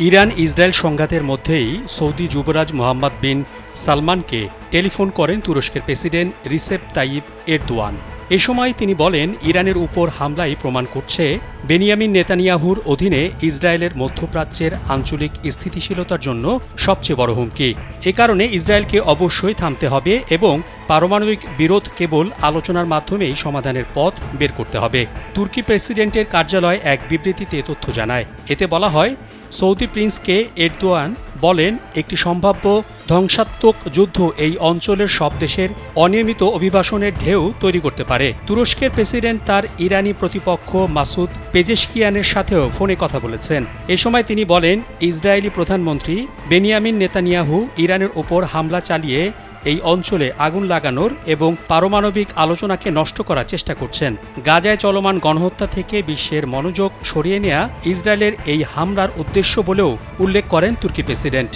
Iran Israel সংঘাতের মধ্যেই Saudi যুবরাজ মোহাম্মদ বিন সালমানকে telephone করেন তুরস্কের প্রেসিডেন্ট রিসেপ তাইয়িপ এরদোয়ান। এ সময় তিনি বলেন, ইরানের উপর হামলাই প্রমাণ করছে বেনিয়ামিন নেতানিয়াহুর অধীনে ইসরায়েলের মধ্যপ্রাচ্যের আঞ্চলিক স্থিতিশীলতার জন্য সবচেয়ে বড় হুমকি। এ কারণে ইসরায়েলকে অবশ্যই থামতে হবে এবং পারমাণবিক বিরোধ কেবল আলোচনার মাধ্যমেই সমাধানের পথ বের করতে হবে। তুর্কি প্রেসিডেন্টের কার্যালয় এক বিবৃতিতে তথ্য জানায়। এতে বলা হয়, সৌদি প্রিন্সকে এরদোয়ান বলেন, একটি সম্ভাব্য ধ্বংসাত্মক যুদ্ধ এই অঞ্চলের সব দেশের অনিয়মিত অভিবাসনের ঢেউ তৈরি করতে পারে। তুরস্কের প্রেসিডেন্ট তার ইরানি প্রতিপক্ষ মাসুদ পেজেশকিয়ানের সাথেও ফোনে কথা বলেছেন। এ সময় তিনি বলেন, ইসরায়েলি প্রধানমন্ত্রী বেনিয়ামিন নেতানিয়াহু ইরানের ওপর হামলা চালিয়ে এই অঞ্চলে আগুন লাগানোর এবং পারমাণবিক আলোচনাকে নষ্ট করার চেষ্টা করছেন। গাজায় চলমান গণহত্যা থেকে বিশ্বের মনোযোগ সরিয়ে নেওয়া ইসরায়েলের এই হামলার উদ্দেশ্য বলেও উল্লেখ করেন তুর্কি প্রেসিডেন্ট।